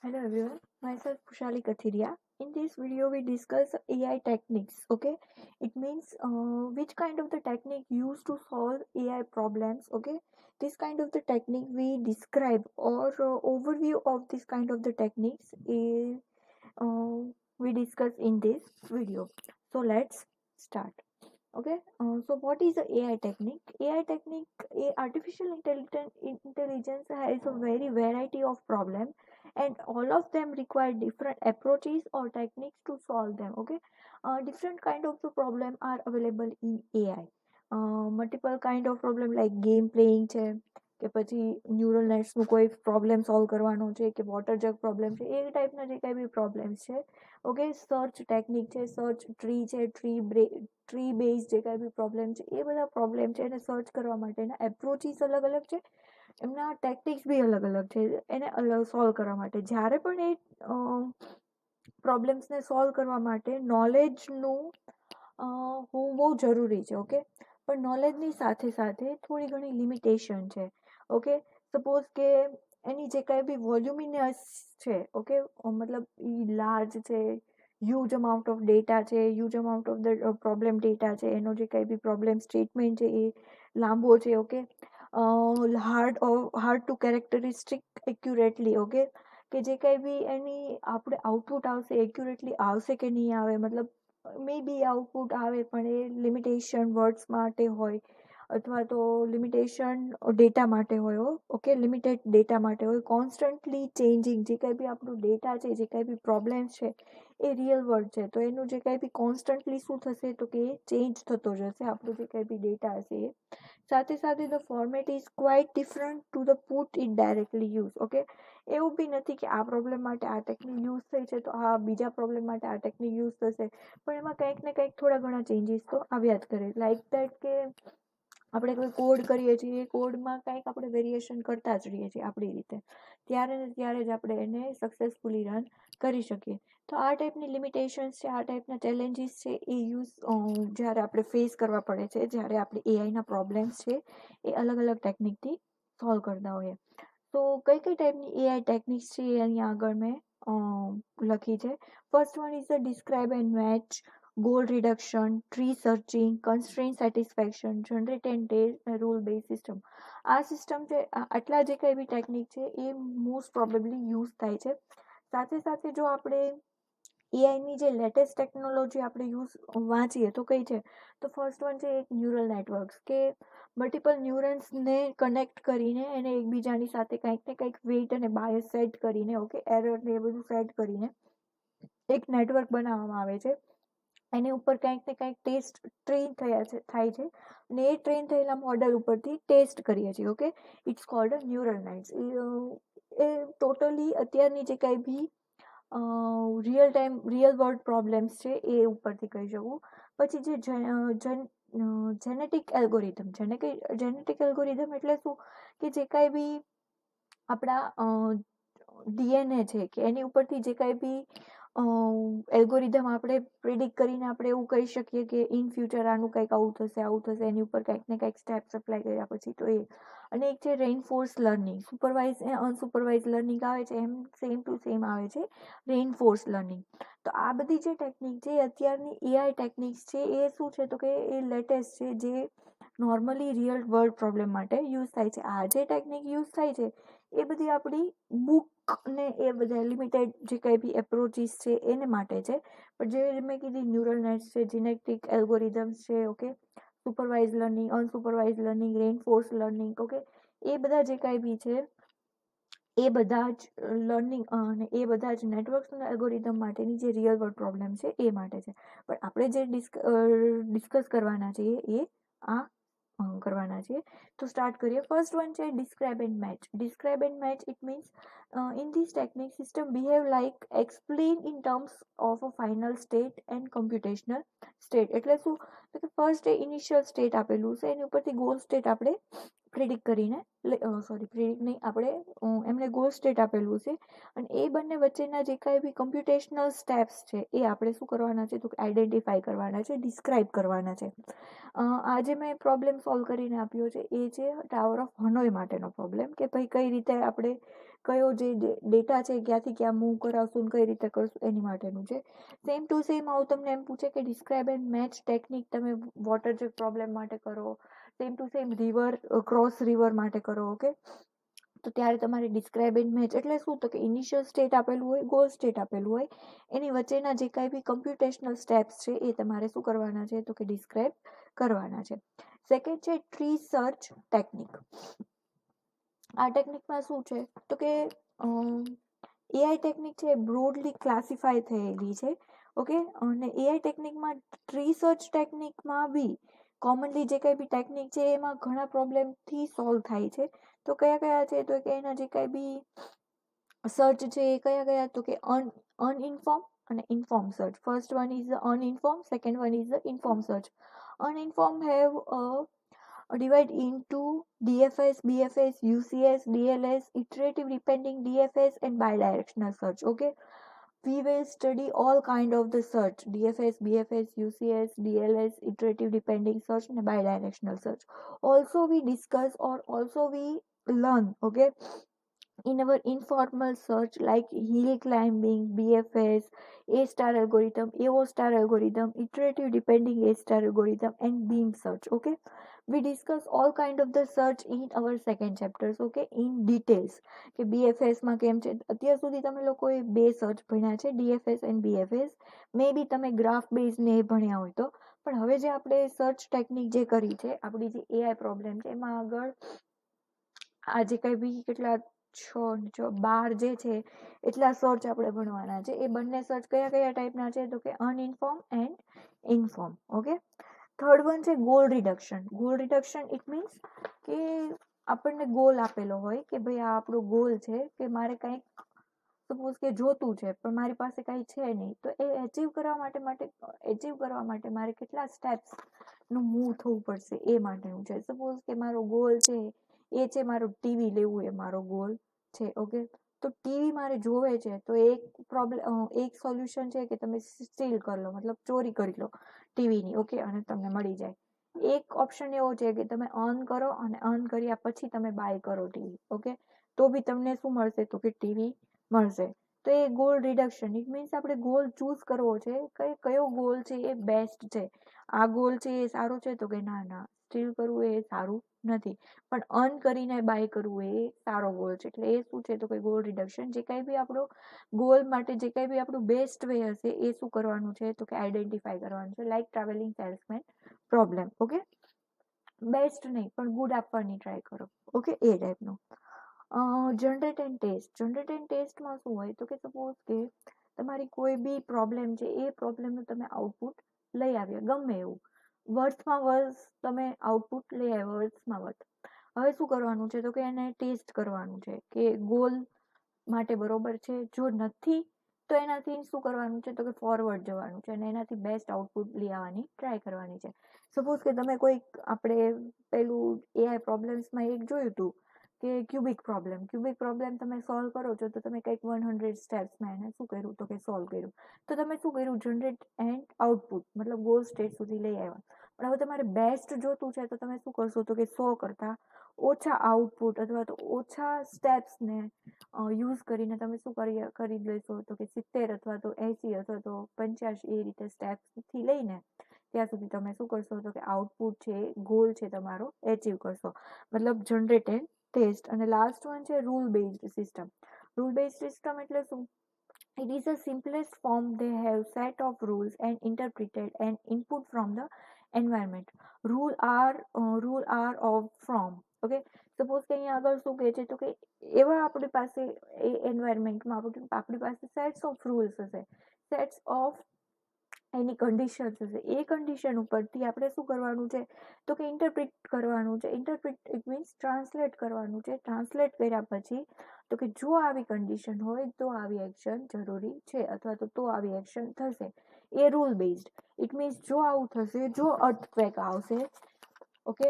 Hello everyone, myself Kushali Kathiria. In this video, we discuss AI techniques. Okay, it means which kind of the technique used to solve AI problems. Okay, this kind of the technique we describe or overview of this kind of the techniques is uh, we discuss in this video. So let's start. Okay, so what is the AI technique? AI technique, artificial intelligence has a very variety of problems, and all of them require different approaches or techniques to solve them. Okay, different kind of the problem are available in AI. Multiple kind of problem like game playing છે કે પછી neural નેટ્સનું કોઈ problem solve કરવાનો છે કે water જગ problem છે એ ટાઈપના જે કંઈ બી પ્રોબ્લેમ્સ છે ઓકે સર્ચ ટેકનિક છે સર્ચ ટ્રી બેઝ જે કાંઈ બી પ્રોબ્લેમ છે એ બધા પ્રોબ્લેમ છે એને સર્ચ કરવા માટેના એપ્રોચીસ અલગ અલગ છે એમના ટેક્ટિક્સ બી અલગ અલગ છે એને સોલ્વ કરવા માટે જ્યારે પણ એ પ્રોબ્લેમ્સને સોલ્વ કરવા માટે નોલેજનું હોવું બહુ જરૂરી છે ઓકે પણ નોલેજની સાથે સાથે થોડી ઘણી લિમિટેશન છે ઓકે સપોઝ કે એની જે કાંઈ બી વોલ્યુમિનસ છે ઓકે મતલબ એ લાર્જ છે હ્યુજ અમાઉન્ટ ઓફ ડેટા છે huge amount of the problem data છે એનો જે કાંઈ બી પ્રોબ્લેમ સ્ટેટમેન્ટ છે એ લાંબો છે okay hard two characteristic accurately okay કે જે કાંઈ બી એની આપણે આઉટપુટ આવશે એક્યુરેટલી આવશે કે નહીં આવે મતલબ મે બી આઉટપુટ આવે પણ એ લિમિટેશન વર્ડ્સ માટે હોય અથવા તો લિમિટેશન ડેટા માટે હોય ઓકે લિમિટેડ ડેટા માટે હોય કોન્સ્ટન્ટલી ચેન્જિંગ જે કાંઈ બી આપણું ડેટા છે જે કાંઈ બી પ્રોબ્લેમ્સ છે એ રિયલ વર્ડ છે તો એનું જે કાંઈ બી કોન્સ્ટન્ટલી શું થશે તો કે એ ચેન્જ થતો જશે આપણું જે કાંઈ બી ડેટા હશે એ સાથે સાથે the format is quite different to the put it directly use okay એવું બી નથી કે આ પ્રોબ્લેમ માટે આ ટેકનિક યુઝ થઈ છે તો આ બીજા પ્રોબ્લેમ માટે આ ટેકનિક યુઝ થશે પણ એમાં કંઈક ને કંઈક થોડા ઘણા ચેન્જીસ તો આવ્યા જ કરે લાઈક દેટ કે આપણે કોઈ કોડ કરીએ છીએ એ કોડમાં કંઈક આપણે વેરિએશન કરતા જ રહીએ છીએ આપણી રીતે ત્યારે ને ત્યારે જ આપણે એને સક્સેસફુલી રન કરી શકીએ તો આ ટાઈપની લિમિટેશન્સ છે આ ટાઈપના ચેલેન્જીસ છે એ જ્યારે આપણે ફેસ કરવા પડે છે જ્યારે આપણે એઆઈના પ્રોબ્લેમ્સ છે એ અલગ અલગ ટેકનિકથી સોલ્વ કરતા હોઈએ તો કઈ કઈ ટાઈપની એઆઈ ટેકનિક્સ છે એ અહીંયા આગળ મેં લખી છે first one is the describe and match goal reduction, tree searching, constraint satisfaction, generate and test rule based system. આ સિસ્ટમ છે આટલા જે કંઈ બી ટેકનિક છે એ મોસ્ટ પ્રોબેબલી યુઝ થાય છે સાથે સાથે જો આપણે એઆઈની જે લેટેસ્ટ ટેકનોલોજી આપણે વાંચીએ તો કઈ છે તો ફર્સ્ટ વન છે એક ન્યુરલ નેટવર્ક્સ કે મલ્ટિપલ ન્યુરન્સને કનેક્ટ કરીને એને એકબીજાની સાથે કંઈક ને કંઈક વેઇટ અને બાયસ સેટ કરીને ઓકે એરર ને એ બધું સેટ કરીને એક નેટવર્ક બનાવવામાં આવે છે એની ઉપર કંઈક ને કંઈક ટેસ્ટ ટ્રેન થાય છે અને એ ટ્રેન થયેલા મોડલ ઉપરથી ટેસ્ટ કરીએ છીએ okay it's called neural nets એ ટોટલી અત્યારની જે કાંઈ બી રિયલ વર્લ્ડ પ્રોબ્લેમ્સ છે એ ઉપરથી કહી શકું પછી જે જેનેટિક એલ્ગોરિધમ જેનેટિક એલ્ગોરિધમ એટલે શું કે જે કાંઈ બી આપણા ડીએનએ છે કે એની ઉપરથી જે કાંઈ બી એલ્ગોરિધમ આપણે પ્રિડિક્ટ કરીને આપણે એવું કહી શકીએ કે ઇન ફ્યુચર આનું કંઈક આવું થશે એની ઉપર કંઈક ને કંઈક સ્ટેપ્સ અપ્લાય કર્યા પછી તો એ અને એક છે રેઇનફોર્સ લર્નિંગ સુપરવાઇઝ અનસુપરવાઇઝ લર્નિંગ આવે છે એમ સેમ ટુ સેમ આવે છે રેઇનફોર્સ લર્નિંગ તો આ બધી જે ટેકનિક છે અત્યારની એઆઈ ટેકનિક્સ છે એ શું છે તો કે એ લેટેસ્ટ છે જે નોર્મલી રિયલ વર્લ્ડ પ્રોબ્લેમ માટે યુઝ થાય છે આ જે ટેકનિક યુઝ થાય છે એ બધી આપણી બુક ને એ બધા લિમિટેડ જે કંઈ બી એપ્રોચીસ છે એને માટે છે પણ જે મેં કીધી ન્યુરલ નેટ્સ છે જેનેટિક એલ્ગોરિધમ્સ છે okay supervise learning unsupervise learning reinforce learning okay એ બધા જે કાંઈ બી છે એ બધા જ લર્નિંગ અને એ બધા જ નેટવર્ક્સ અને એલ્ગોરિધમ માટેની જે રિયલ વર્લ્ડ પ્રોબ્લેમ છે એ માટે છે પણ આપણે જે ડિસ્કસ કરવાના છીએ એ આ કરવાના છીએ તો સ્ટાર્ટ કરીએ ફર્સ્ટ વન છે describe and match it means in this technique system behave like explain in terms of a final state and computational state એટલે શું તો કે ફર્સ્ટ એ ઇનિશિયલ સ્ટેટ આપેલું છે એની ઉપરથી ગોલ સ્ટેટ આપણે પ્રિડિક્ટ કરીને પ્રિડિક્ટ નહીં આપણે એમને ગોલ સ્ટેટ આપેલું છે અને એ બંને વચ્ચેના જે કાંઈ બી કમ્પ્યુટેશનલ સ્ટેપ્સ છે એ આપણે શું કરવાના છે તો આઈડેન્ટિફાઈ કરવાના છે ડિસ્ક્રાઇબ કરવાના છે આજે મેં પ્રોબ્લેમ સોલ્વ કરીને આપ્યો છે એ છે ટાવર ઓફ હનોઈ માટેનો પ્રોબ્લેમ કે ભાઈ કઈ રીતે આપણે કયો જે ડેટા છે ક્યાંથી ક્યાં મૂવ કરાવશું કઈ રીતે કરશું એની માટેનું છે. સેમ ટુ સેમ આવું તમને એમ પૂછે કે ડિસ્ક્રાઇબ એન્ડ મેચ ટેકનિક તમે વોટર જેટ પ્રોબ્લેમ માટે કરો, same to same river cross river માટે કરો. ઓકે, તો ત્યારે તમારે ડિસ્ક્રાઇબ એન્ડ મેચ એટલે શું, તો કે ઇનિશિયલ સ્ટેટ આપેલું હોય, ગોલ સ્ટેટ આપેલું હોય, એની વચ્ચેના જે કાંઈ બી કમ્પ્યુટેશનલ સ્ટેપ્સ છે એ તમારે શું કરવાના છે, તો કે ડિસ્ક્રાઇબ કરવાના છે. સેકન્ડ છે ટ્રી સર્ચ ટેકનિક. આ ટેકનિકમાં શું છે, તો કે એઆઈ ટેકનિક છે બ્રોડલી ક્લાસિફાય થયેલી છે. ઓકે, અને એઆઈ ટેકનિકમાં ટ્રી સર્ચ ટેકનિકમાં બી કોમનલી જે કંઈ બી ટેકનિક છે એમાં ઘણા પ્રોબ્લેમથી સોલ્વ થાય છે. તો કયા કયા છે, તો કે એના જે કંઈ બી સર્ચ છે એ કયા કયા, તો કે અનઇન્ફોર્મ અને inform search. First one is the uninform, second one is the inform search. Uninform have divide into DFS, BFS, UCS, DLS, iterative depending DFS and bidirectional search. Okay, we will study all kind of the search: DFS, BFS, UCS, DLS, iterative depending search and bidirectional search. Also we discuss or also we learn, okay, in our informal search like hill climbing, BFS, A star algorithm, AO star algorithm, iterative depending A star algorithm and beam search. Okay, we discuss all kind of the search in our second chapters. Okay, in details કે BFS માં કેમ છે. અત્યાર સુધી તમે લોકોએ બે search ભણ્યા છે, DFS and BFS. મે બી તમે ગ્રાફ બેઝ ને એ ભણ્યા હોય તો, પણ હવે જે આપણે સર્ચ ટેકનિક જે કરી છે, આપણી જે એઆઈ પ્રોબ્લેમ છે એમાં આગળ આ જે કઈ બી કેટલા 12 જે છે એટલા સર્ચ આપણે ભણવાના છે. એ બંને સર્ચ કયા કયા ટાઈપના છે, તો કે uninform and inform. Okay, third one છે goal reduction. Goal reduction it means કે આપણને ગોલ આપેલો હોય કે ભાઈ આ આપણો ગોલ છે કે મારે કંઈક સપોઝ કે જોતું છે પણ મારી પાસે કંઈ છે નહીં, તો એ અચીવ કરવા માટે મારે કેટલા સ્ટેપ્સ નું મૂવ થવું પડશે એ માટેનું છે. સપોઝ કે મારો ગોલ છે એ છે મારું ટીવી લેવું, એ મારો ગોલ છે. ઓકે, તો ટીવી મારે જોવે છે, તો એક સોલ્યુશન છે કે તમે સ્ટીલ કરી લો, મતલબ ચોરી કરી લો ટીવીની. ઓકે, અને તમને મળી જાય. એક ઓપ્શન એવો છે કે તમે અર્ન કરો અને અર્ન કર્યા પછી તમે બાય કરો ટીવી. ઓકે, તો બી તમને શું મળશે, તો કે ટીવી મળશે. તો એ ગોલ રિડક્શન ઇટ મીન્સ આપણે ગોલ ચૂઝ કરવો છે કે કયો ગોલ છે એ બેસ્ટ છે. આ ગોલ છે એ સારો છે, તો કે ના સ્ટીલ કરવું એ સારું નથી, પણ અર્ન કરીને બાય કરવું એ સારો ગોલ છે. એટલે એ શું છે, તો કે ગોલ રિડક્શન. જે કંઈ બી આપણો ગોલ માટે જે કંઈ બી આપણું બેસ્ટ વે હશે એ શું કરવાનું છે, તો કે આઈડેન્ટિફાઈ કરવાનું છે. Like travelling salesman problem. Okay, best નહીં પણ ગુડ આપવાની ટ્રાય કરો. ઓકે, એ ટાઈપનું. Generate and test. Generate and ટેસ્ટમાં શું હોય, તો કે સપોઝ કે તમારી કોઈ બી પ્રોબ્લેમ છે, એ પ્રોબ્લેમનું તમે આઉટપુટ લઈ આવ્યા ગમે એવું, વર્ડ્સમાં વર્ડ્સ તમે આઉટપુટ લઈ આવ્યા, વર્ડ્સમાં વર્ડ. હવે શું કરવાનું છે, તો કે એને ટેસ્ટ કરવાનું છે કે ગોલ માટે બરોબર છે. જો નથી તો એનાથી શું કરવાનું છે, તો કે ફોરવર્ડ જવાનું છે અને એનાથી બેસ્ટ આઉટપુટ લઈ આવવાની ટ્રાય કરવાની છે. સપોઝ કે તમે કોઈક આપણે પેલું એઆઈ પ્રોબ્લેમ્સમાં એક જોયું હતું કે ક્યુબિક પ્રોબ્લેમ તમે સોલ્વ કરો છો, તો તમે કંઈક 100 સ્ટેપ્સમાં એને શું કર્યું, તો કે સોલ્વ કર્યું. તો તમે શું કર્યું, જનરેટ એન્ડ આઉટપુટ મતલબ ગોલ સ્ટેટ સુધી લઈ આવ્યા. પણ હવે તમારે બેસ્ટ જોતું છે, તો તમે શું કરશો, તો કે 100 કરતા ઓછા આઉટપુટ અથવા તો ઓછા સ્ટેપ્સને યુઝ કરીને તમે શું કરી લેશો, તો કે 70 અથવા તો 80 અથવા તો 85 એ રીતે સ્ટેપ્સથી લઈને ત્યાં સુધી તમે શું કરશો, તો કે આઉટપુટ છે, ગોલ છે તમારો એચીવ કરશો. મતલબ જનરેટ એન્ડ ટેસ્ટ. અને લાસ્ટ વન છે rule based system. Rule based system એટલે શું? It is the simplest form. They have set of rules and interpreted and input from the environment. Rule are of from. Okay, suppose કે અહીંયા આગળ શું કહે છે, તો કે એવા આપણી પાસે એ એન્વાયરમેન્ટમાં આપણી પાસે સેટ્સ ઓફ રૂલ્સ હશે, સેટ્સ ઓફ એની કન્ડિશન્સ હશે. એ કન્ડિશન ઉપરથી આપણે શું કરવાનું છે, તો કે ઇન્ટરપ્રિટ કરવાનું છે. ઇન્ટરપ્રિટ ઇટ મીન્સ ટ્રાન્સલેટ કરવાનું છે. ટ્રાન્સલેટ કર્યા પછી તો કે જો આવી કન્ડિશન હોય તો આવી એક્શન જરૂરી છે અથવા તો આવી એક્શન થશે. એ રૂલ બેઝડ. ઇટ મીન્સ જો આવું થશે, જો અર્થક્વેક આવશે. ઓકે,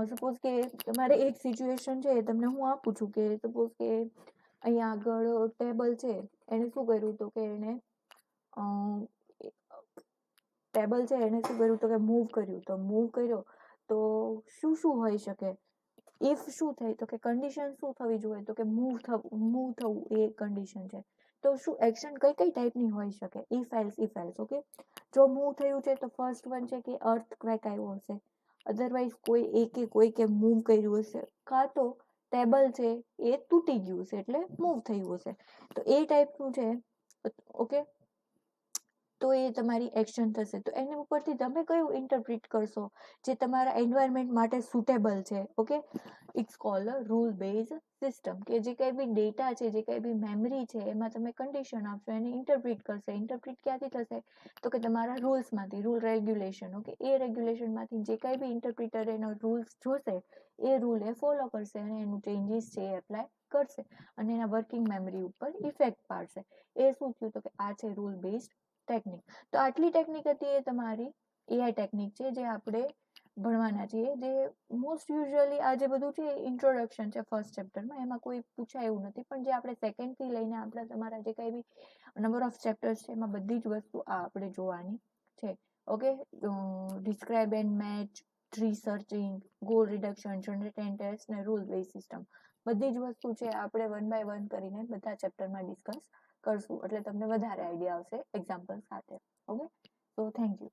સપોઝ કે તમારે એક સિચ્યુએશન છે, તમને હું આપું છું કે સપોઝ કે અહીંયા આગળ ટેબલ છે, એને શું કર્યું, તો કે એને ટેબલ છે એને શું કર્યું, તો કે મૂવ કર્યું. તો મૂવ કર્યો તો શું હોઈ શકે, ઇફ શું થાય તો કે કન્ડિશન શું થવી જોઈએ તો કે મૂવ થવું એ કન્ડિશન છે. તો શું એક્શન કઈ કઈ ટાઈપની હોઈ શકે? If else okay. જો મૂવ થયું છે તો ફર્સ્ટ વન છે કે અર્થક્વેક આવ્યો હશે, અધરવાઇઝ કોઈ કે મૂવ કર્યું હશે, કાં તો ટેબલ છે એ તૂટી ગયું છે એટલે મૂવ થયું હશે. તો એ ટાઈપનું છે ઓકે. તો એ તમારી એક્શન થશે. તો એની ઉપરથી તમે કયું ઇન્ટરપ્રિટ કરશો જે તમારા એન્વાયરમેન્ટ માટે સુટેબલ છે okay. It's called a rule base system, કે જે કંઈ બી ડેટા છે, જે કંઈ બી મેમરી છે, એમાં તમે કન્ડિશન આપશો, એને ઇન્ટરપ્રિટ કરશે. ઇન્ટરપ્રિટ ક્યાંથી થશે તો કે તમારા રૂલ્સમાંથી, રૂલ રેગ્યુલેશન ઓકે. એ રેગ્યુલેશનમાંથી જે કંઈ બી ઇન્ટરપ્રિટર એનો રૂલ્સ જોશે એ રૂલ એ ફોલો કરશે અને એનું ચેન્જીસ છે એ એપ્લાય કરશે અને એના વર્કિંગ મેમરી ઉપર ઇફેક્ટ પાડશે. એ શું થયું તો કે આ છે રૂલ બેઝડ ટેકનિક. તો આટલી ટેકનિક હતી એ તમારી એઆઈ ટેકનિક છે જે આપણે ભણવાના છીએ. જે મોસ્ટ યુઝ્યુઅલી આ જે બધું છે એ ઇન્ટ્રોડક્શન છે ફર્સ્ટ ચેપ્ટરમાં, એમાં કોઈ પૂછાય એવું નથી. પણ જે આપણે સેકન્ડથી લઈને આપણા તમારા જે કંઈ બી નંબર ઓફ ચેપ્ટર્સ છે એમાં બધી જ વસ્તુ આ આપણે જોવાની છે okay. Describe and match, tree searching, goal reduction, generate and test ને રૂલ બેઝ સિસ્ટમ, બધી જ વસ્તુ છે આપણે વન બાય વન કરીને બધા ચેપ્ટરમાં ડિસ્કસ કરશું એટલે તમને વધારે આઈડિયા આવશે એક્ઝામ્પલ સાથે ઓકે. So thank you.